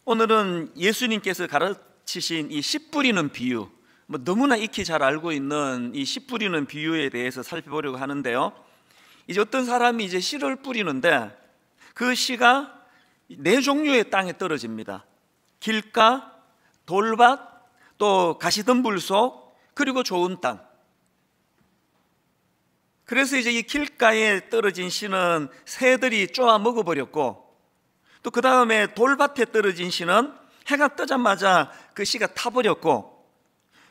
오늘은 예수님께서 가르치신 이 씨 뿌리는 비유, 너무나 익히 잘 알고 있는 이 씨 뿌리는 비유에 대해서 살펴보려고 하는데요. 이제 어떤 사람이 이제 씨를 뿌리는데 그 씨가 네 종류의 땅에 떨어집니다. 길가, 돌밭, 또 가시덤불 속, 그리고 좋은 땅. 그래서 이제 이 길가에 떨어진 씨는 새들이 쪼아 먹어버렸고, 또 그 다음에 돌밭에 떨어진 씨는 해가 뜨자마자 그 씨가 타버렸고,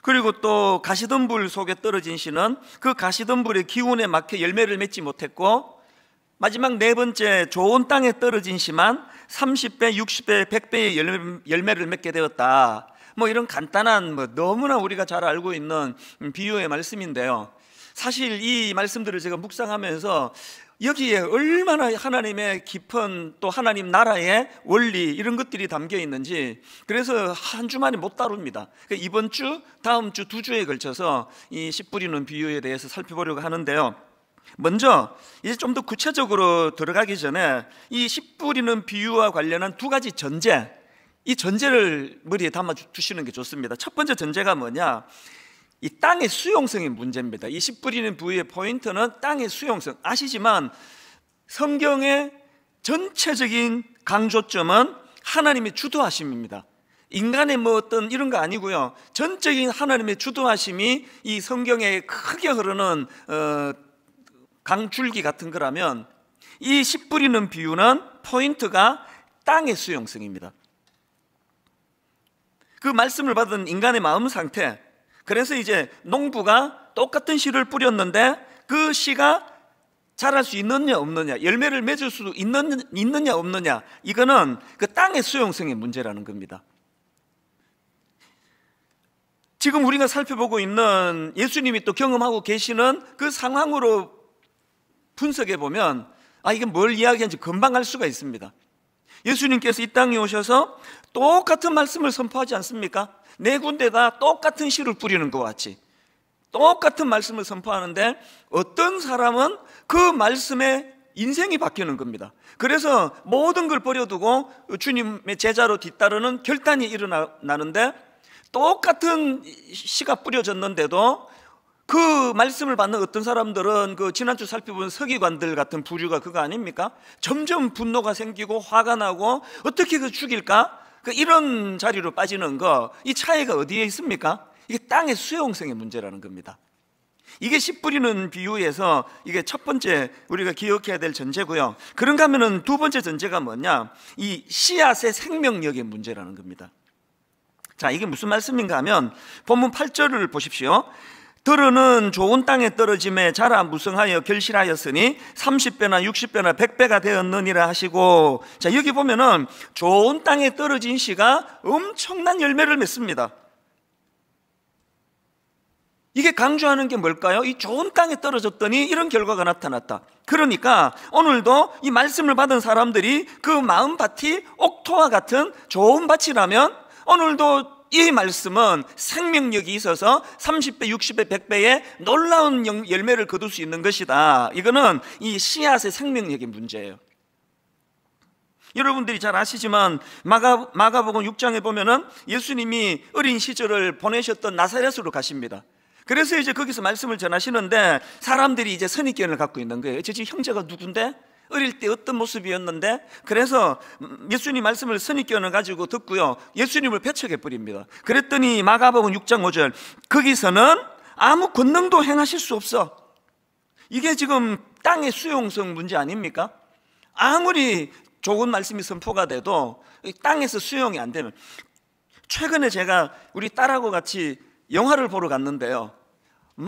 그리고 또 가시덤불 속에 떨어진 씨는 그 가시덤불의 기운에 막혀 열매를 맺지 못했고, 마지막 네 번째 좋은 땅에 떨어진 씨만 30배, 60배, 100배의 열매를 맺게 되었다. 이런 간단한 너무나 우리가 잘 알고 있는 비유의 말씀인데요. 사실 이 말씀들을 제가 묵상하면서 여기에 얼마나 하나님의 깊은 또 하나님 나라의 원리 이런 것들이 담겨 있는지, 그래서 한 주만에 못 다룹니다. 이번 주, 다음 주 두 주에 걸쳐서 이 씨 뿌리는 비유에 대해서 살펴보려고 하는데요. 먼저 이제 좀 더 구체적으로 들어가기 전에 이 씨 뿌리는 비유와 관련한 두 가지 전제, 이 전제를 머리에 담아 두시는 게 좋습니다. 첫 번째 전제가 뭐냐? 이 땅의 수용성의 문제입니다. 이 씨 뿌리는 비유의 포인트는 땅의 수용성. 아시지만 성경의 전체적인 강조점은 하나님의 주도하심입니다. 인간의 어떤 이런 거 아니고요. 전적인 하나님의 주도하심이 이 성경에 크게 흐르는 강줄기 같은 거라면, 이 씨 뿌리는 비유는 포인트가 땅의 수용성입니다. 그 말씀을 받은 인간의 마음 상태, 그래서 이제 농부가 똑같은 씨를 뿌렸는데 그 씨가 자랄 수 있느냐 없느냐, 열매를 맺을 수 있느냐 없느냐, 이거는 그 땅의 수용성의 문제라는 겁니다. 지금 우리가 살펴보고 있는 예수님이 또 경험하고 계시는 그 상황으로 분석해 보면 이게 뭘 이야기하는지 금방 알 수가 있습니다. 예수님께서 이 땅에 오셔서 똑같은 말씀을 선포하지 않습니까? 네 군데다 똑같은 씨를 뿌리는 것 같이 똑같은 말씀을 선포하는데, 어떤 사람은 그 말씀에 인생이 바뀌는 겁니다. 그래서 모든 걸 버려두고 주님의 제자로 뒤따르는 결단이 일어나는데, 똑같은 씨가 뿌려졌는데도 그 말씀을 받는 어떤 사람들은 그 지난주 살펴본 서기관들 같은 부류가 그거 아닙니까? 점점 분노가 생기고 화가 나고 어떻게 죽일까? 이런 자리로 빠지는 거, 이 차이가 어디에 있습니까? 이게 땅의 수용성의 문제라는 겁니다. 이게 씨 뿌리는 비유에서 이게 첫 번째 우리가 기억해야 될 전제고요. 그런가 하면은 두 번째 전제가 뭐냐? 이 씨앗의 생명력의 문제라는 겁니다. 자, 이게 무슨 말씀인가 하면 본문 8절을 보십시오. 들으는 좋은 땅에 떨어짐에 자라 무성하여 결실하였으니 30배나 60배나 100배가 되었느니라 하시고, 자, 여기 보면은 좋은 땅에 떨어진 씨가 엄청난 열매를 맺습니다. 이게 강조하는 게 뭘까요? 이 좋은 땅에 떨어졌더니 이런 결과가 나타났다. 그러니까 오늘도 이 말씀을 받은 사람들이 그 마음밭이 옥토와 같은 좋은 밭이라면 오늘도 이 말씀은 생명력이 있어서 30배, 60배, 100배의 놀라운 열매를 거둘 수 있는 것이다. 이거는 이 씨앗의 생명력의 문제예요. 여러분들이 잘 아시지만 마가복음 6장에 보면은 예수님이 어린 시절을 보내셨던 나사렛으로 가십니다. 그래서 이제 거기서 말씀을 전하시는데 사람들이 이제 선입견을 갖고 있는 거예요. 저 지금 형제가 누군데? 어릴 때 어떤 모습이었는데? 그래서 예수님 말씀을 선입견을 가지고 듣고요, 예수님을 배척해 버립니다. 그랬더니 마가복음 6장 5절, 거기서는 아무 권능도 행하실 수 없어. 이게 지금 땅의 수용성 문제 아닙니까? 아무리 좋은 말씀이 선포가 돼도 땅에서 수용이 안 되면, 최근에 제가 우리 딸하고 같이 영화를 보러 갔는데요,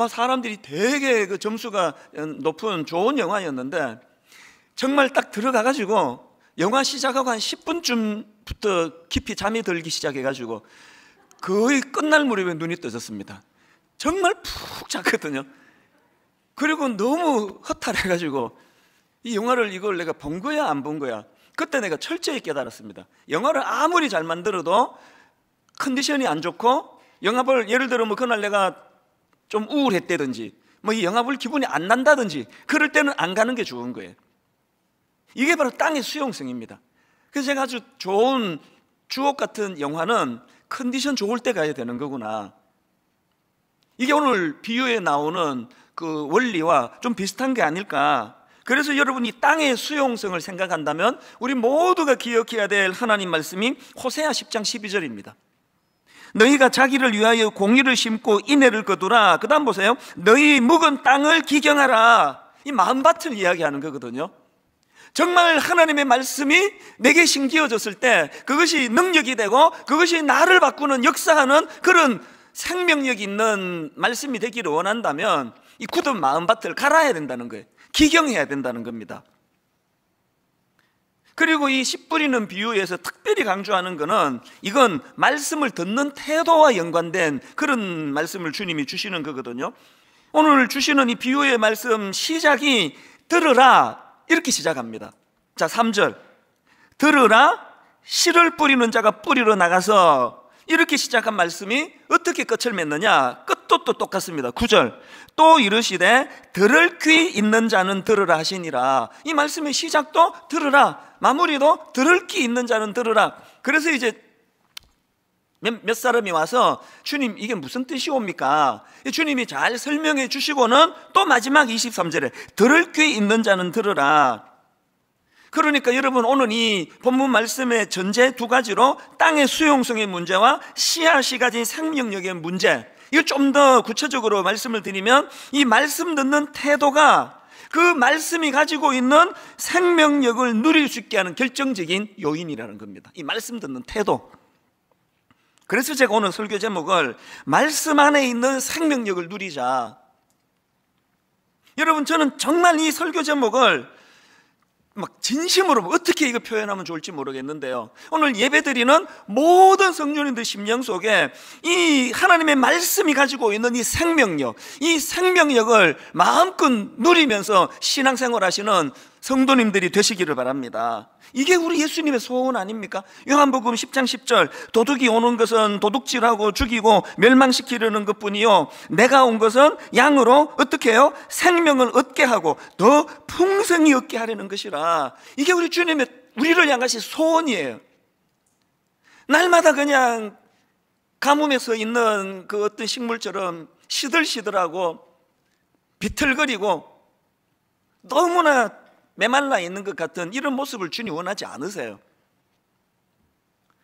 사람들이 되게 그 점수가 높은 좋은 영화였는데, 정말 딱 들어가가지고 영화 시작하고 한 10분쯤부터 깊이 잠이 들기 시작해가지고 거의 끝날 무렵에 눈이 떠졌습니다. 정말 푹 잤거든요. 그리고 너무 허탈해가지고 이 영화를 이걸 내가 본 거야 안 본 거야? 그때 내가 철저히 깨달았습니다. 영화를 아무리 잘 만들어도 컨디션이 안 좋고, 영화 볼, 예를 들어 그날 내가 좀 우울했다든지 이 영화 볼 기분이 안 난다든지, 그럴 때는 안 가는 게 좋은 거예요. 이게 바로 땅의 수용성입니다. 그래서 제가 아주 좋은 주옥 같은 영화는 컨디션 좋을 때 가야 되는 거구나. 이게 오늘 비유에 나오는 그 원리와 좀 비슷한 게 아닐까. 그래서 여러분이 땅의 수용성을 생각한다면 우리 모두가 기억해야 될 하나님 말씀이 호세아 10장 12절입니다. 너희가 자기를 위하여 공의를 심고 인애를 거두라. 그 다음 보세요. 너희 묵은 땅을 기경하라. 이 마음밭을 이야기하는 거거든요. 정말 하나님의 말씀이 내게 심기어졌을 때 그것이 능력이 되고 그것이 나를 바꾸는 역사하는 그런 생명력 있는 말씀이 되기를 원한다면 이 굳은 마음밭을 갈아야 된다는 거예요. 기경해야 된다는 겁니다. 그리고 이 씨 뿌리는 비유에서 특별히 강조하는 것은 이건 말씀을 듣는 태도와 연관된 그런 말씀을 주님이 주시는 거거든요. 오늘 주시는 이 비유의 말씀 시작이 들으라 이렇게 시작합니다. 자, 3절 들으라 씨를 뿌리는 자가 뿌리러 나가서 이렇게 시작한 말씀이 어떻게 끝을 맺느냐? 끝도 또 똑같습니다. 9절 또 이르시되 들을 귀 있는 자는 들으라 하시니라. 이 말씀의 시작도 들으라, 마무리도 들을 귀 있는 자는 들으라. 그래서 이제 몇 사람이 와서 주님 이게 무슨 뜻이옵니까? 주님이 잘 설명해 주시고는 또 마지막 23절에 들을 귀 있는 자는 들으라. 그러니까 여러분 오늘 이 본문 말씀의 전제 두 가지로 땅의 수용성의 문제와 씨앗이 가진 생명력의 문제, 이거 좀 더 구체적으로 말씀을 드리면 이 말씀 듣는 태도가 그 말씀이 가지고 있는 생명력을 누릴 수 있게 하는 결정적인 요인이라는 겁니다. 이 말씀 듣는 태도. 그래서 제가 오늘 설교 제목을 말씀 안에 있는 생명력을 누리자. 여러분 저는 정말 이 설교 제목을 막 진심으로 어떻게 이거 표현하면 좋을지 모르겠는데요, 오늘 예배드리는 모든 성도님들 심령 속에 이 하나님의 말씀이 가지고 있는 이 생명력, 이 생명력을 마음껏 누리면서 신앙생활 하시는 성도님들이 되시기를 바랍니다. 이게 우리 예수님의 소원 아닙니까? 요한복음 10장 10절 도둑이 오는 것은 도둑질하고 죽이고 멸망시키려는 것뿐이요 내가 온 것은 양으로 어떻게 해요? 생명을 얻게 하고 더 풍성히 얻게 하려는 것이라. 이게 우리 주님의 우리를 향하신 소원이에요. 날마다 그냥 가뭄에 서 있는 그 어떤 식물처럼 시들시들하고 비틀거리고 너무나 메말라 있는 것 같은 이런 모습을 주님 원하지 않으세요.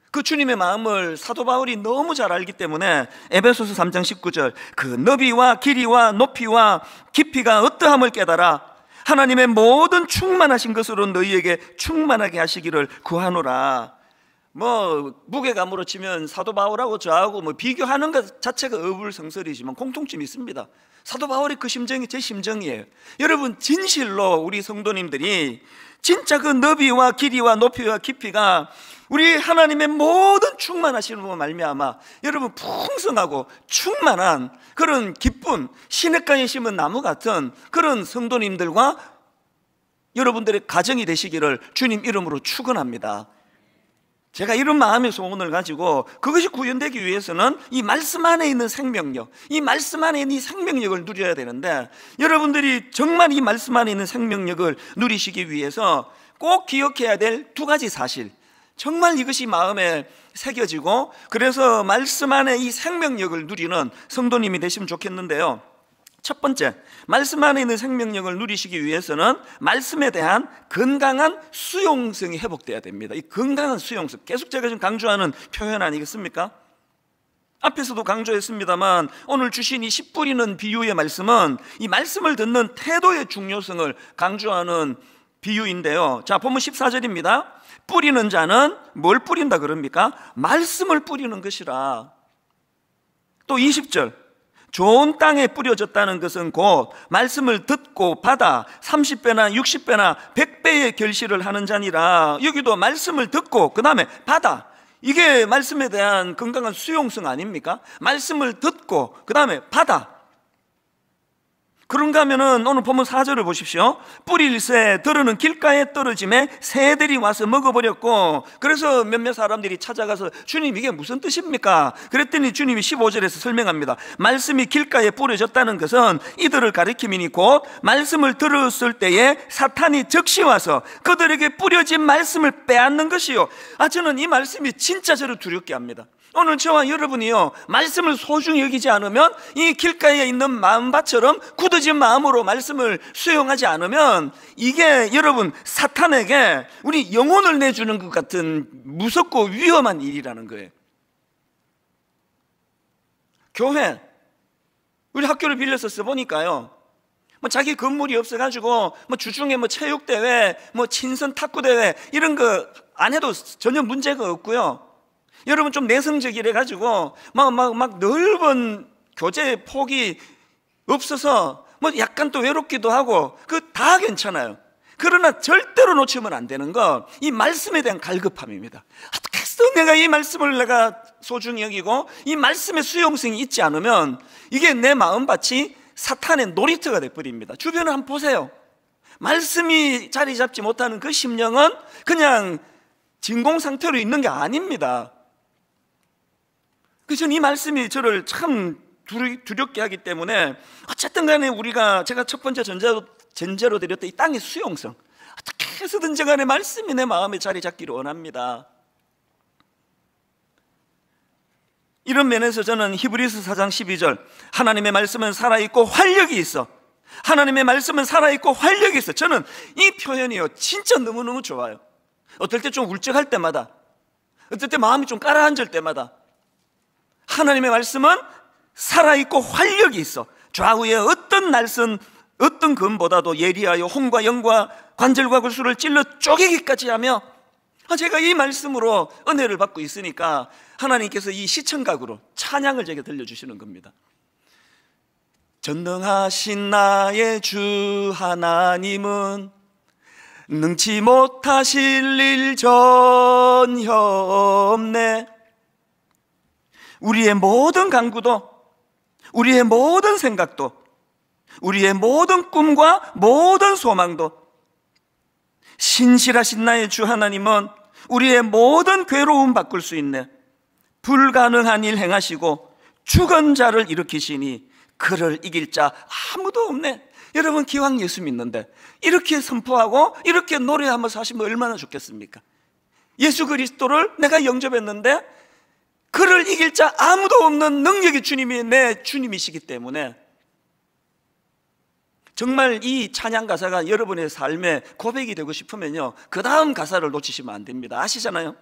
그 주님의 마음을 사도 바울이 너무 잘 알기 때문에 에베소서 3장 19절 그 너비와 길이와 높이와 깊이가 어떠함을 깨달아 하나님의 모든 충만하신 것으로 너희에게 충만하게 하시기를 구하노라. 뭐 무게감으로 치면 사도 바울하고 저하고 뭐 비교하는 것 자체가 어불성설이지만 공통점이 있습니다. 사도 바울의 그 심정이 제 심정이에요. 여러분 진실로 우리 성도님들이 진짜 그 너비와 길이와 높이와 깊이가 우리 하나님의 모든 충만하신 분으로 말미암아 여러분 풍성하고 충만한 그런 기쁜 시냇가에 심은 나무 같은 그런 성도님들과 여러분들의 가정이 되시기를 주님 이름으로 축원합니다. 제가 이런 마음의 소원을 가지고 그것이 구현되기 위해서는 이 말씀 안에 있는 생명력, 이 말씀 안에 있는 이 생명력을 누려야 되는데 여러분들이 정말 이 말씀 안에 있는 생명력을 누리시기 위해서 꼭 기억해야 될 두 가지 사실, 정말 이것이 마음에 새겨지고 그래서 말씀 안에 이 생명력을 누리는 성도님이 되시면 좋겠는데요, 첫 번째, 말씀 안에 있는 생명력을 누리시기 위해서는 말씀에 대한 건강한 수용성이 회복돼야 됩니다. 이 건강한 수용성, 계속 제가 지금 강조하는 표현 아니겠습니까? 앞에서도 강조했습니다만 오늘 주신 이 씨 뿌리는 비유의 말씀은 이 말씀을 듣는 태도의 중요성을 강조하는 비유인데요, 자 본문 14절입니다. 뿌리는 자는 뭘 뿌린다 그럽니까? 말씀을 뿌리는 것이라. 또 20절 좋은 땅에 뿌려졌다는 것은 곧 말씀을 듣고 받아 30배나 60배나 100배의 결실을 하는 자니라. 여기도 말씀을 듣고 그 다음에 받아, 이게 말씀에 대한 건강한 수용성 아닙니까? 말씀을 듣고 그 다음에 받아. 그런가 하면은 오늘 본문 4절을 보십시오. 뿌릴새 들어는 길가에 떨어짐에 새들이 와서 먹어버렸고, 그래서 몇몇 사람들이 찾아가서 주님 이게 무슨 뜻입니까? 그랬더니 주님이 15절에서 설명합니다. 말씀이 길가에 뿌려졌다는 것은 이들을 가리킴이니 곧 말씀을 들었을 때에 사탄이 즉시 와서 그들에게 뿌려진 말씀을 빼앗는 것이요. 저는 이 말씀이 진짜 저를 두렵게 합니다. 오늘 저와 여러분이요, 말씀을 소중히 여기지 않으면, 이 길가에 있는 마음밭처럼 굳어진 마음으로 말씀을 수용하지 않으면, 이게 여러분 사탄에게 우리 영혼을 내주는 것 같은 무섭고 위험한 일이라는 거예요. 교회, 우리 학교를 빌려서 써보니까요, 자기 건물이 없어가지고 주중에 체육대회, 친선 탁구대회 이런 거 안 해도 전혀 문제가 없고요. 여러분 좀 내성적이래 가지고 막 넓은 교재 폭이 없어서 약간 또 외롭기도 하고 다 괜찮아요. 그러나 절대로 놓치면 안 되는 거, 이 말씀에 대한 갈급함입니다. 어떻게 해서 내가 이 말씀을 내가 소중히 여기고 이 말씀의 수용성이 있지 않으면 이게 내 마음밭이 사탄의 놀이터가 돼버립니다. 주변을 한번 보세요. 말씀이 자리 잡지 못하는 그 심령은 그냥 진공 상태로 있는 게 아닙니다. 그래서 이 말씀이 저를 참 두렵게 하기 때문에, 어쨌든 간에 제가 첫 번째 전제로 드렸던 이 땅의 수용성, 어떻게 해서든지 간에 말씀이 내 마음에 자리 잡기를 원합니다. 이런 면에서 저는 히브리서 4장 12절, 하나님의 말씀은 살아있고 활력이 있어. 하나님의 말씀은 살아있고 활력이 있어. 저는 이 표현이요 진짜 너무너무 좋아요. 어떨 때 좀 울적할 때마다, 어떨 때 마음이 좀 가라앉을 때마다 하나님의 말씀은 살아있고 활력이 있어. 좌우에 어떤 날선 어떤 검보다도 예리하여 혼과 영과 관절과 골수를 찔러 쪼개기까지 하며, 제가 이 말씀으로 은혜를 받고 있으니까 하나님께서 이 시청각으로 찬양을 제게 들려주시는 겁니다. 전능하신 나의 주 하나님은 능치 못하실 일 전혀 없네. 우리의 모든 간구도, 우리의 모든 생각도, 우리의 모든 꿈과 모든 소망도, 신실하신 나의 주 하나님은 우리의 모든 괴로움 바꿀 수 있네. 불가능한 일 행하시고 죽은 자를 일으키시니 그를 이길 자 아무도 없네. 여러분 기왕 예수 믿는데 이렇게 선포하고 이렇게 노래하면서 하시면 얼마나 좋겠습니까? 예수 그리스도를 내가 영접했는데 그를 이길 자 아무도 없는 능력의 주님이 내 주님이시기 때문에, 정말 이 찬양 가사가 여러분의 삶의 고백이 되고 싶으면요, 그 다음 가사를 놓치시면 안 됩니다. 아시잖아요?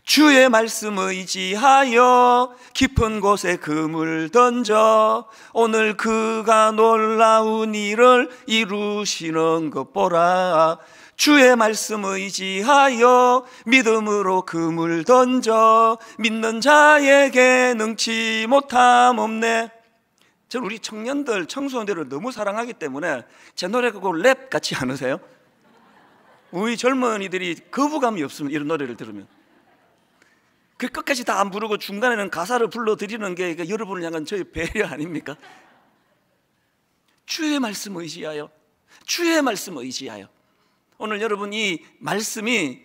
주의 말씀 의지하여 깊은 곳에 그물 던져 오늘 그가 놀라운 일을 이루시는 것 보라. 주의 말씀 의지하여 믿음으로 그물 던져 믿는 자에게 능치 못함 없네. 저는 우리 청년들, 청소년들을 너무 사랑하기 때문에 제 노래가 꼭 랩 같지 않으세요? 우리 젊은이들이 거부감이 없으면 이런 노래를 들으면 그 끝까지 다 안 부르고 중간에는 가사를 불러드리는 게 여러분을 향한 저의 배려 아닙니까? 주의 말씀 의지하여, 주의 말씀 의지하여. 오늘 여러분 이 말씀이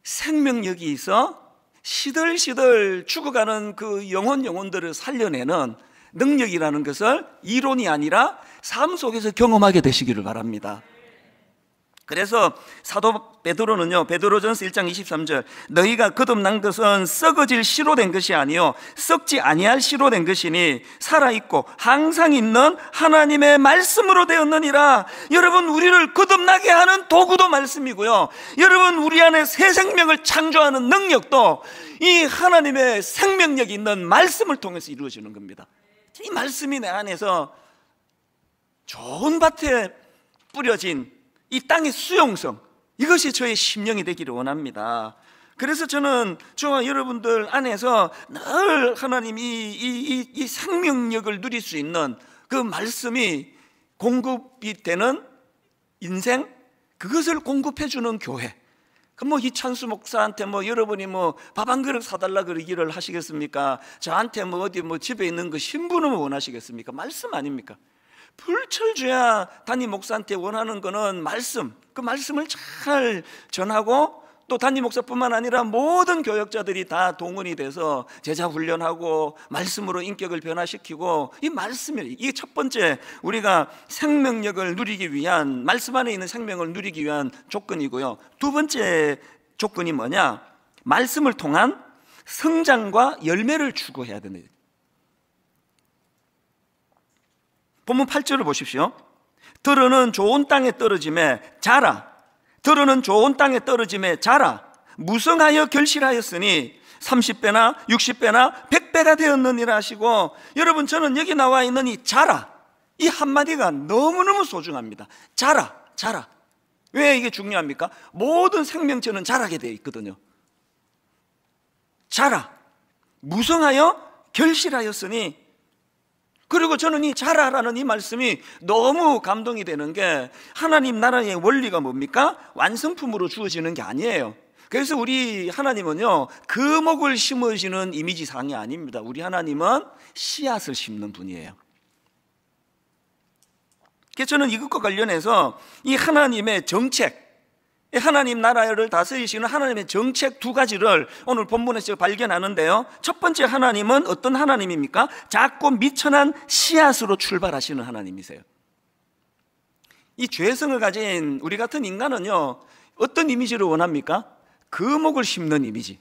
생명력이 있어 시들시들 죽어가는 그 영혼들을 살려내는 능력이라는 것을 이론이 아니라 삶 속에서 경험하게 되시기를 바랍니다. 그래서 사도 베드로는요, 베드로전서 1장 23절, 너희가 거듭난 것은 썩어질 씨로 된 것이 아니요 썩지 아니할 씨로 된 것이니 살아있고 항상 있는 하나님의 말씀으로 되었느니라. 여러분, 우리를 거듭나게 하는 도구도 말씀이고요, 여러분 우리 안에 새 생명을 창조하는 능력도 이 하나님의 생명력이 있는 말씀을 통해서 이루어지는 겁니다. 이 말씀이 내 안에서 좋은 밭에 뿌려진 이 땅의 수용성, 이것이 저의 심령이 되기를 원합니다. 그래서 저는 저와 여러분들 안에서 늘 하나님이 이 생명력을 누릴 수 있는 그 말씀이 공급이 되는 인생, 그것을 공급해 주는 교회. 이찬수 목사한테 여러분이 밥 한 그릇 사달라 그러기를 하시겠습니까? 저한테 어디 집에 있는 거 신부는 원하시겠습니까? 말씀 아닙니까? 불철주야 담임 목사한테 원하는 거는 말씀, 그 말씀을 잘 전하고, 또 담임 목사뿐만 아니라 모든 교역자들이 다 동원이 돼서 제자 훈련하고 말씀으로 인격을 변화시키고, 이 말씀이, 이게 첫 번째 우리가 생명력을 누리기 위한, 말씀 안에 있는 생명을 누리기 위한 조건이고요. 두 번째 조건이 뭐냐? 말씀을 통한 성장과 열매를 추구해야 됩니다. 본문 8절을 보십시오. 들어는 좋은 땅에 떨어짐에 자라, 들어는 좋은 땅에 떨어짐에 자라, 무성하여 결실하였으니 30배나 60배나 100배가 되었느니라 하시고, 여러분, 저는 여기 나와 있는 이 자라, 이 한마디가 너무너무 소중합니다. 자라, 자라. 왜 이게 중요합니까? 모든 생명체는 자라게 되어 있거든요. 자라, 무성하여 결실하였으니. 그리고 저는 이 자라라는 이 말씀이 너무 감동이 되는 게, 하나님 나라의 원리가 뭡니까? 완성품으로 주어지는 게 아니에요. 그래서 우리 하나님은요, 거목을 심어주는 이미지상이 아닙니다. 우리 하나님은 씨앗을 심는 분이에요. 그래서 저는 이것과 관련해서 이 하나님의 정책, 하나님 나라를 다스리시는 하나님의 정책 두 가지를 오늘 본문에서 발견하는데요. 첫 번째, 하나님은 어떤 하나님입니까? 작고 미천한 씨앗으로 출발하시는 하나님이세요. 이 죄성을 가진 우리 같은 인간은요, 어떤 이미지를 원합니까? 거목을 심는 이미지.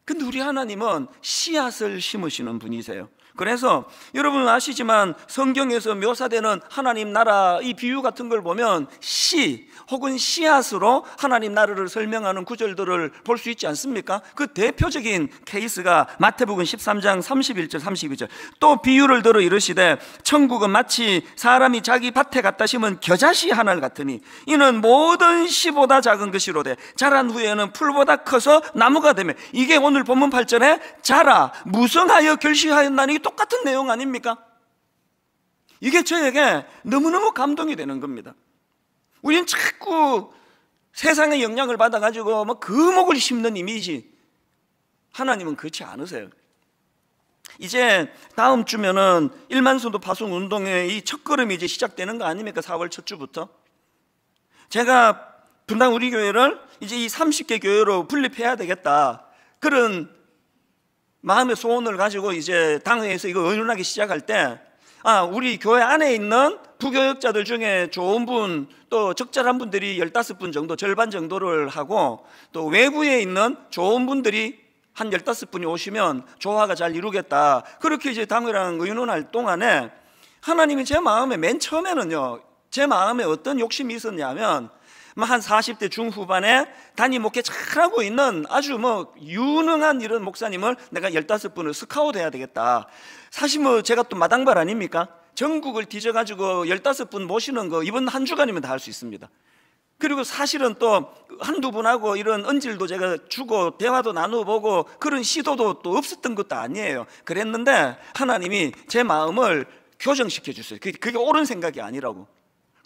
근데 우리 하나님은 씨앗을 심으시는 분이세요. 그래서 여러분 아시지만 성경에서 묘사되는 하나님 나라 이 비유 같은 걸 보면 씨 혹은 씨앗으로 하나님 나라를 설명하는 구절들을 볼 수 있지 않습니까? 그 대표적인 케이스가 마태복음 13장 31절 32절. 또 비유를 들어 이르시되 천국은 마치 사람이 자기 밭에 갖다 심은 겨자씨 하나를 같으니 이는 모든 씨보다 작은 것이로되 자란 후에는 풀보다 커서 나무가 되며. 이게 오늘 본문 8절에 자라 무성하여 결실하였나니 똑같은 내용 아닙니까? 이게 저에게 너무너무 감동이 되는 겁니다. 우리는 자꾸 세상의 영향을 받아가지고 뭐 거목을 심는 이미지. 하나님은 그렇지 않으세요. 이제 다음 주면은 1만 성도 파송 운동의 이 첫걸음이 이제 시작되는 거 아닙니까? 4월 첫 주부터. 제가 분당 우리 교회를 이제 이 30개 교회로 분립해야 되겠다, 그런 마음의 소원을 가지고 이제 당회에서 이거 의논하기 시작할 때, 우리 교회 안에 있는 부교역자들 중에 좋은 분, 또 적절한 분들이 15분 정도, 절반 정도를 하고, 또 외부에 있는 좋은 분들이 한 15분이 오시면 조화가 잘 이루겠다. 그렇게 이제 당회랑 의논할 동안에 하나님이 제 마음에 맨 처음에는요, 제 마음에 어떤 욕심이 있었냐면, 한 40대 중후반에 담임 목회 잘하고 있는 아주 유능한 이런 목사님을 내가 15분을 스카우트 해야 되겠다. 사실 제가 또 마당발 아닙니까? 전국을 뒤져가지고 15분 모시는 거 이번 한 주간이면 다 할 수 있습니다. 그리고 사실은 또 한두 분하고 이런 언질도 제가 주고 대화도 나눠보고 그런 시도도 또 없었던 것도 아니에요. 그랬는데 하나님이 제 마음을 교정시켜 주세요. 그게 옳은 생각이 아니라고.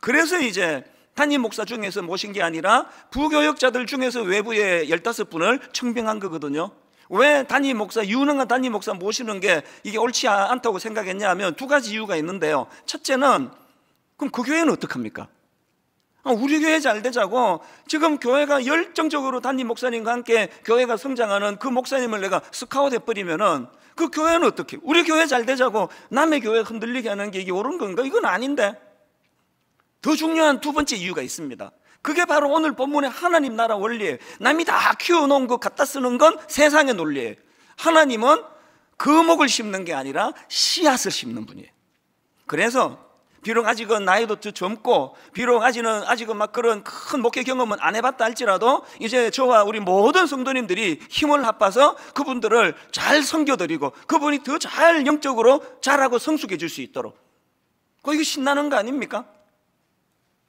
그래서 이제 담임 목사 중에서 모신 게 아니라 부교역자들 중에서 외부에 15분을 청빙한 거거든요. 왜 담임 목사, 유능한 담임 목사 모시는 게 이게 옳지 않다고 생각했냐 하면 두 가지 이유가 있는데요. 첫째는, 그럼 그 교회는 어떡합니까? 우리 교회 잘 되자고 지금 교회가 열정적으로 담임 목사님과 함께 교회가 성장하는 그 목사님을 내가 스카우트 해버리면은 그 교회는 어떻게? 우리 교회 잘 되자고 남의 교회 흔들리게 하는 게 이게 옳은 건가? 이건 아닌데. 더 중요한 두 번째 이유가 있습니다. 그게 바로 오늘 본문의 하나님 나라 원리예요. 남이 다 키워놓은 거 갖다 쓰는 건 세상의 논리예요. 하나님은 거목을 심는 게 아니라 씨앗을 심는 분이에요. 그래서 비록 아직은 나이도 더 젊고 비록 아직은 막 그런 큰 목회 경험은 안 해봤다 할지라도 이제 저와 우리 모든 성도님들이 힘을 합해서 그분들을 잘 섬겨드리고 그분이 더 잘 영적으로 자라고 성숙해질 수 있도록, 이거 신나는 거 아닙니까?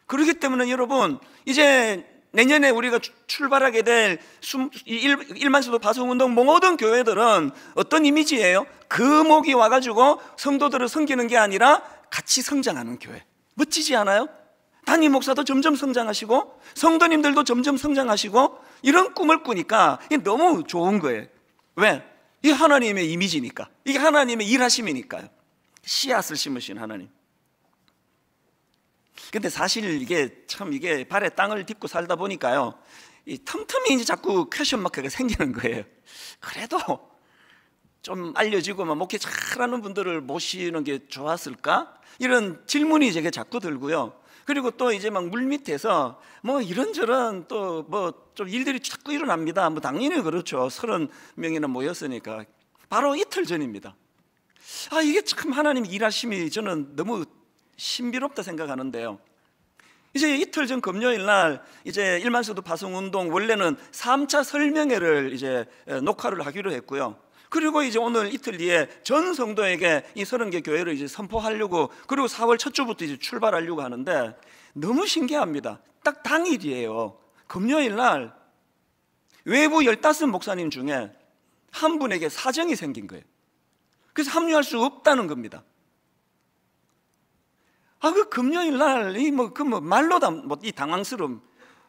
그렇기 때문에 여러분, 이제 내년에 우리가 출발하게 될 1만 성도 파송운동 모든 교회들은 어떤 이미지예요? 거목이 와가지고 성도들을 섬기는 게 아니라 같이 성장하는 교회. 멋지지 않아요? 담임 목사도 점점 성장하시고 성도님들도 점점 성장하시고 이런 꿈을 꾸니까 이게 너무 좋은 거예요. 왜? 이게 하나님의 이미지니까, 이게 하나님의 일하심이니까요. 씨앗을 심으신 하나님. 근데 사실 이게 발에 땅을 딛고 살다 보니까요, 이 틈틈이 이제 자꾸 퀘션 마크가 생기는 거예요. 그래도 좀 알려지고 목회 잘하는 분들을 모시는 게 좋았을까? 이런 질문이 제게 자꾸 들고요. 그리고 또 이제 막 물밑에서 이런저런 또 좀 일들이 자꾸 일어납니다. 당연히 그렇죠. 30명이나 모였으니까. 바로 이틀 전입니다. 이게 참 하나님 일하심이 저는 너무 신비롭다 생각하는데요. 이제 이틀 전 금요일 날 이제 일만서도 파송운동 원래는 3차 설명회를 이제 녹화를 하기로 했고요. 그리고 이제 오늘 이틀 뒤에 전 성도에게 이 30개 교회를 이제 선포하려고, 그리고 4월 첫 주부터 이제 출발하려고 하는데 너무 신기합니다. 딱 당일이에요. 금요일 날 외부 15 목사님 중에 한 분에게 사정이 생긴 거예요. 그래서 합류할 수 없다는 겁니다. 그 금요일 날 말로 이 당황스러움.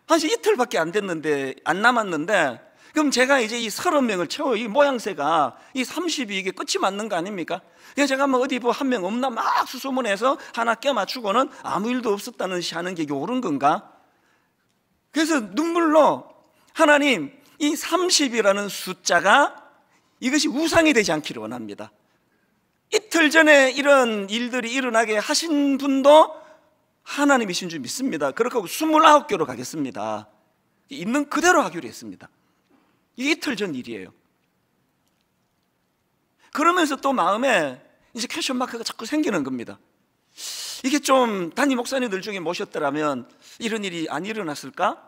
사실 이틀밖에 안 됐는데, 안 남았는데, 그럼 제가 이제 이 30명을 채워, 이 모양새가 이 30이 이게 끝이 맞는 거 아닙니까? 그래서 제가 어디 한 명 없나 막 수소문해서 하나 껴맞추고는 아무 일도 없었다는 시 하는 게 옳은 건가? 그래서 눈물로 하나님, 이 30이라는 숫자가 이것이 우상이 되지 않기를 원합니다. 이틀 전에 이런 일들이 일어나게 하신 분도 하나님이신 줄 믿습니다. 그렇게 하고 29교로 가겠습니다. 있는 그대로 하기로 했습니다. 이게 이틀 전 일이에요. 그러면서 또 마음에 이제 퀘션 마크가 자꾸 생기는 겁니다. 이게 좀 단임 목사님들 중에 모셨더라면 이런 일이 안 일어났을까?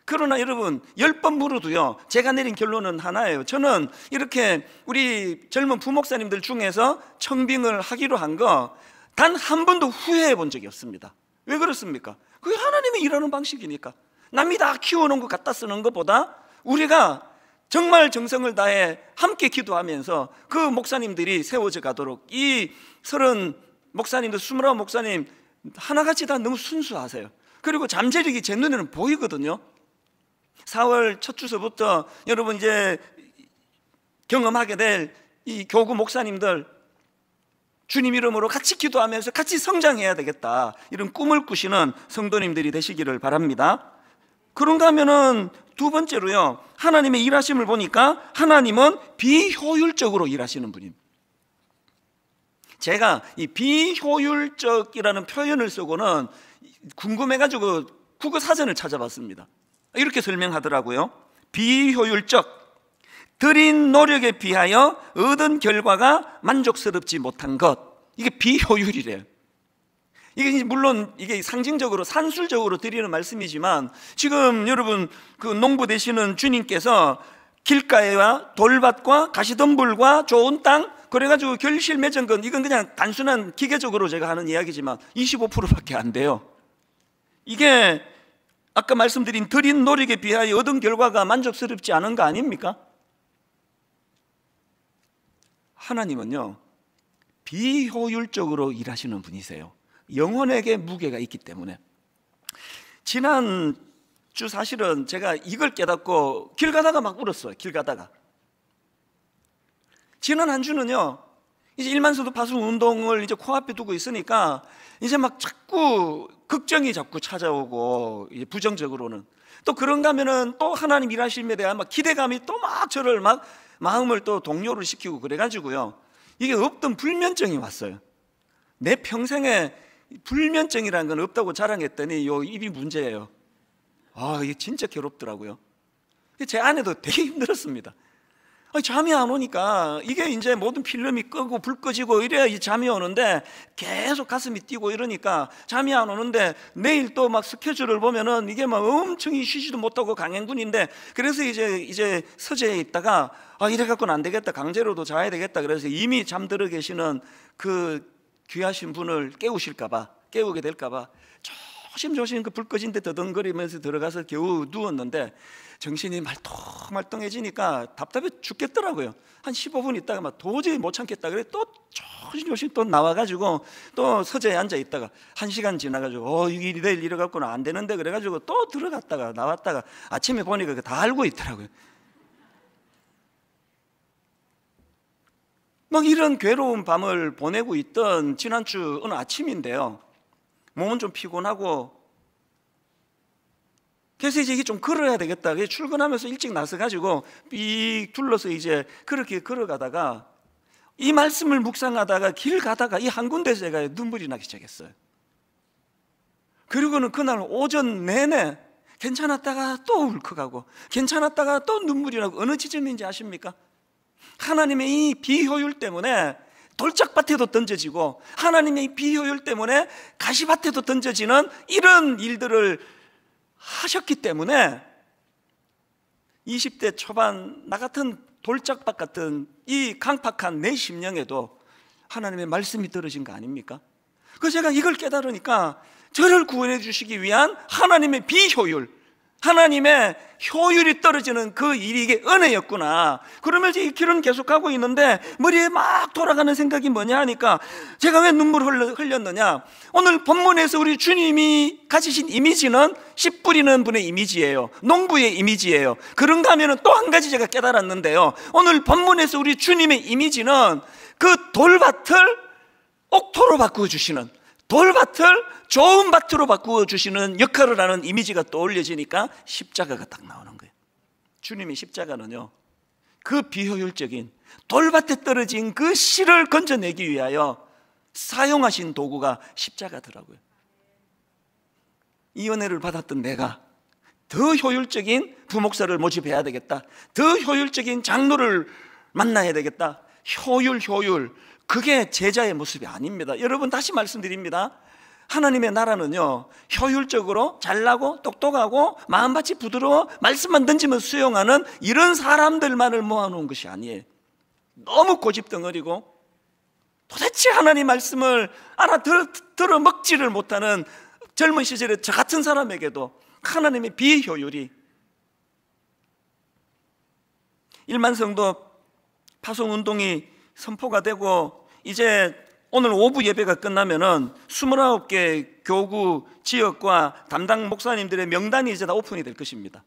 그러나 여러분, 10번 물어도요, 제가 내린 결론은 하나예요. 저는 이렇게 우리 젊은 부목사님들 중에서 청빙을 하기로 한 거 단 한 번도 후회해 본 적이 없습니다. 왜 그렇습니까? 그게 하나님의 일하는 방식이니까. 남이 다 키워놓은 거 갖다 쓰는 것보다 우리가 정말 정성을 다해 함께 기도하면서 그 목사님들이 세워져 가도록, 이 30 목사님들, 29 목사님 하나같이 다 너무 순수하세요. 그리고 잠재력이 제 눈에는 보이거든요. 4월 첫 주서부터 여러분 이제 경험하게 될 이 교구 목사님들, 주님 이름으로 같이 기도하면서 같이 성장해야 되겠다, 이런 꿈을 꾸시는 성도님들이 되시기를 바랍니다. 그런가 하면은 두 번째로요, 하나님의 일하심을 보니까 하나님은 비효율적으로 일하시는 분입니다. 제가 이 비효율적이라는 표현을 쓰고는 궁금해가지고 국어 사전을 찾아봤습니다. 이렇게 설명하더라고요. 비효율적, 들인 노력에 비하여 얻은 결과가 만족스럽지 못한 것, 이게 비효율이래요. 이게 물론 이게 상징적으로 산술적으로 드리는 말씀이지만, 지금 여러분 그 농부 되시는 주님께서 길가에와 돌밭과 가시덤불과 좋은 땅, 그래가지고 결실 맺은 건, 이건 그냥 단순한 기계적으로 제가 하는 이야기지만 25%밖에 안 돼요. 이게 아까 말씀드린 들인 노력에 비하여 얻은 결과가 만족스럽지 않은 거 아닙니까? 하나님은요, 비효율적으로 일하시는 분이세요. 영혼에게 무게가 있기 때문에. 지난주 사실은 제가 이걸 깨닫고 길 가다가 막 울었어요. 길 가다가. 지난 한 주는요, 이제 일만서도 파송 운동을 이제 코앞에 두고 있으니까 이제 막 자꾸 걱정이 자꾸 찾아오고, 이제 부정적으로는 또 그런가 하면은 또 하나님 일하심에 대한 막 기대감이 또 막 저를 막 마음을 또 동요를 시키고 그래가지고요, 이게 없던 불면증이 왔어요. 내 평생에 불면증이라는 건 없다고 자랑했더니 요 입이 문제예요. 이게 진짜 괴롭더라고요. 제 아내도 되게 힘들었습니다. 잠이 안 오니까, 이게 이제 모든 필름이 끄고 불 꺼지고 이래야 잠이 오는데 계속 가슴이 뛰고 이러니까 잠이 안 오는데, 내일 또 막 스케줄을 보면은 이게 막 엄청 쉬지도 못하고 강행군인데, 그래서 이제 서재에 있다가 이래 갖고는 안 되겠다, 강제로도 자야 되겠다, 그래서 이미 잠들어 계시는 그 귀하신 분을 깨우게 될까봐 조심조심 그 불 꺼진 데 더덩거리면서 들어가서 겨우 누웠는데, 정신이 말똥말똥해지니까 답답해 죽겠더라고요. 한 15분 있다가 막 도저히 못 참겠다 그래 또 조심조심 또 나와가지고 또 서재에 앉아 있다가 1시간 지나가지고 이 일이 내일 이래갖고는 안 되는데, 그래가지고 또 들어갔다가 나왔다가 아침에 보니까 다 알고 있더라고요. 막 이런 괴로운 밤을 보내고 있던 지난주 어느 아침인데요, 몸은 좀 피곤하고, 그래서 이제 이게 좀 걸어야 되겠다. 그래서 출근하면서 일찍 나서가지고 삐 둘러서 이제 그렇게 걸어가다가 이 말씀을 묵상하다가 길 가다가 이 한 군데서 제가 눈물이 나기 시작했어요. 그리고는 그날 오전 내내 괜찮았다가 또 울컥하고 괜찮았다가 또 눈물이 나고, 어느 지점인지 아십니까? 하나님의 이 비효율 때문에 돌짝밭에도 던져지고 하나님의 이 비효율 때문에 가시밭에도 던져지는 이런 일들을 하셨기 때문에 20대 초반 나 같은 돌짝밭 같은 이 강팍한 내 심령에도 하나님의 말씀이 떨어진 거 아닙니까? 그래서 제가 이걸 깨달으니까 저를 구원해 주시기 위한 하나님의 비효율, 하나님의 효율이 떨어지는 그 일이 이게 은혜였구나. 그러면서 이 길은 계속하고 있는데 머리에 막 돌아가는 생각이 뭐냐 하니까, 제가 왜 눈물을 흘렸느냐, 오늘 본문에서 우리 주님이 가지신 이미지는 씨 뿌리는 분의 이미지예요. 농부의 이미지예요. 그런가 하면 또 한 가지 제가 깨달았는데요, 오늘 본문에서 우리 주님의 이미지는 그 돌밭을 옥토로 바꾸어 주시는, 돌밭을 좋은 밭으로 바꾸어 주시는 역할을 하는 이미지가 떠올려지니까 십자가가 딱 나오는 거예요. 주님의 십자가는요, 그 비효율적인 돌밭에 떨어진 그 씨를 건져내기 위하여 사용하신 도구가 십자가더라고요. 이 은혜를 받았던 내가 더 효율적인 부목사를 모집해야 되겠다, 더 효율적인 장로를 만나야 되겠다. 효율, 그게 제자의 모습이 아닙니다. 여러분, 다시 말씀드립니다. 하나님의 나라는요, 효율적으로 잘나고 똑똑하고 마음밭이 부드러워 말씀만 던지면 수용하는 이런 사람들만을 모아놓은 것이 아니에요. 너무 고집덩어리고 도대체 하나님 말씀을 알아들어 먹지를 못하는 젊은 시절에 저 같은 사람에게도 하나님의 비효율이, 1만 성도 파송운동이 선포가 되고 이제 오늘 오후 예배가 끝나면은 29개 교구 지역과 담당 목사님들의 명단이 이제 다 오픈이 될 것입니다.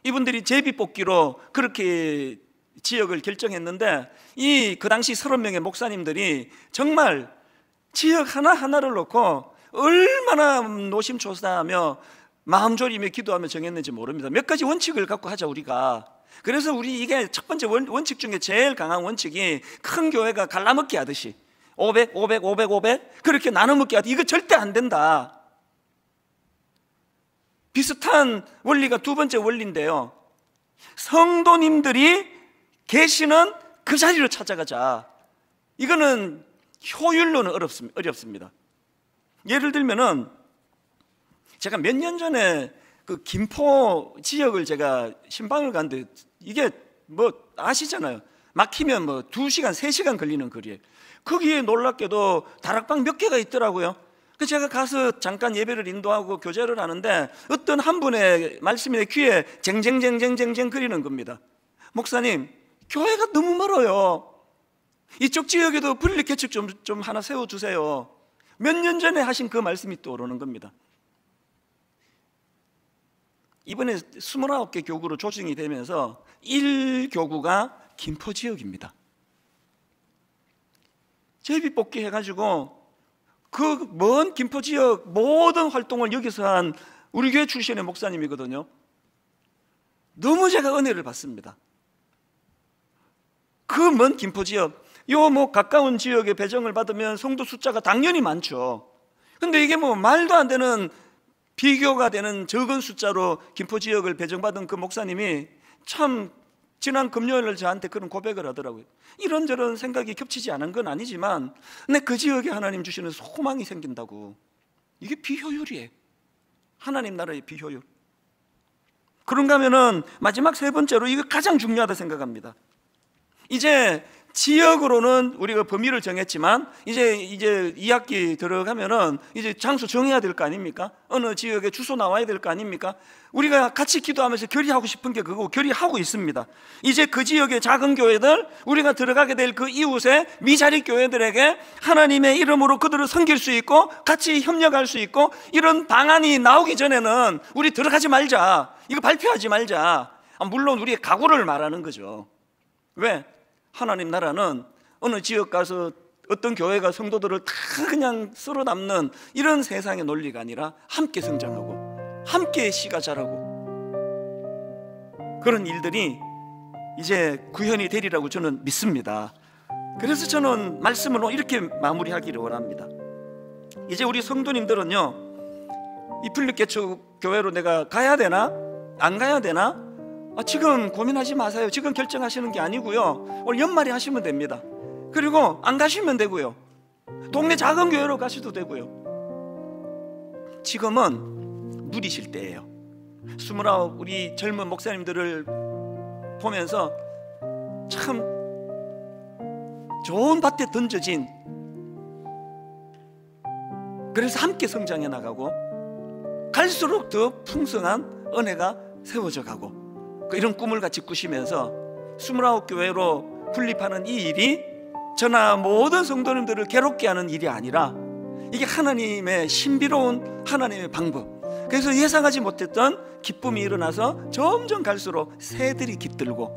이분들이 제비뽑기로 그렇게 지역을 결정했는데, 그 당시 30명의 목사님들이 정말 지역 하나하나를 놓고 얼마나 노심초사하며 마음 졸이며 기도하며 정했는지 모릅니다. 몇 가지 원칙을 갖고 하자 우리가. 그래서 이게 첫 번째 원칙 중에 제일 강한 원칙이, 큰 교회가 갈라먹기 하듯이 500 그렇게 나눠먹기 하듯이, 이거 절대 안 된다. 비슷한 원리가 두 번째 원리인데요, 성도님들이 계시는 그 자리로 찾아가자. 이거는 효율로는 어렵습니다. 예를 들면은 제가 몇 년 전에 그 김포 지역을 제가 신방을 갔는데, 이게 뭐 아시잖아요. 막히면 뭐 2시간, 3시간 걸리는 거리에, 거기에 놀랍게도 다락방 몇 개가 있더라고요. 그래서 제가 가서 잠깐 예배를 인도하고 교제를 하는데 어떤 한 분의 말씀이 내 귀에 쟁쟁쟁쟁쟁쟁 거리는 겁니다. 목사님, 교회가 너무 멀어요. 이쪽 지역에도 분리 개척 좀 하나 세워주세요. 몇 년 전에 하신 그 말씀이 떠오르는 겁니다. 이번에 29개 교구로 조정이 되면서 1교구가 김포 지역입니다. 제비뽑기 해가지고 그 먼 김포 지역 모든 활동을 여기서 한 우리 교회 출신의 목사님이거든요. 너무 제가 은혜를 받습니다. 그 먼 김포 지역, 요 뭐 가까운 지역에 배정을 받으면 성도 숫자가 당연히 많죠. 근데 이게 뭐 말도 안 되는, 비교가 되는 적은 숫자로 김포 지역을 배정받은 그 목사님이 참 지난 금요일날 저한테 그런 고백을 하더라고요. 이런저런 생각이 겹치지 않은 건 아니지만 근데 그 지역에 하나님 주시는 소망이 생긴다고. 이게 비효율이에요. 하나님 나라의 비효율. 그런가 하면은 마지막 세 번째로, 이거 가장 중요하다 생각합니다. 이제 지역으로는 우리가 범위를 정했지만 이제 2학기 들어가면은 이제 장소 정해야 될 거 아닙니까? 어느 지역에 주소 나와야 될 거 아닙니까? 우리가 같이 기도하면서 결의하고 싶은 게 그거고 결의하고 있습니다. 이제 그 지역의 작은 교회들, 우리가 들어가게 될 그 이웃의 미자리 교회들에게 하나님의 이름으로 그들을 섬길 수 있고 같이 협력할 수 있고, 이런 방안이 나오기 전에는 우리 들어가지 말자, 이거 발표하지 말자. 물론 우리의 각오를 말하는 거죠. 왜? 하나님 나라는 어느 지역 가서 어떤 교회가 성도들을 다 그냥 쓸어 담는 이런 세상의 논리가 아니라 함께 성장하고 함께 씨가 자라고 그런 일들이 이제 구현이 되리라고 저는 믿습니다. 그래서 저는 말씀을 이렇게 마무리하기를 원합니다. 이제 우리 성도님들은요, 이 필립개척 교회로 내가 가야 되나 안 가야 되나 지금 고민하지 마세요. 지금 결정하시는 게 아니고요, 올 연말에 하시면 됩니다. 그리고 안 가시면 되고요, 동네 작은 교회로 가셔도 되고요. 지금은 누리실 때예요. 29 우리 젊은 목사님들을 보면서 참 좋은 밭에 던져진, 그래서 함께 성장해 나가고 갈수록 더 풍성한 은혜가 세워져 가고 이런 꿈을 같이 꾸시면서 29 교회로 분립하는 이 일이 저나 모든 성도님들을 괴롭게 하는 일이 아니라 이게 하나님의 신비로운 하나님의 방법, 그래서 예상하지 못했던 기쁨이 일어나서 점점 갈수록 새들이 깃들고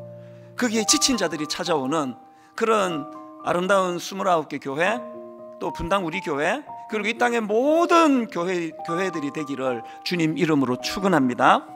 거기에 지친 자들이 찾아오는 그런 아름다운 29개 교회, 또 분당 우리 교회, 그리고 이 땅의 모든 교회들이 되기를 주님 이름으로 축원합니다.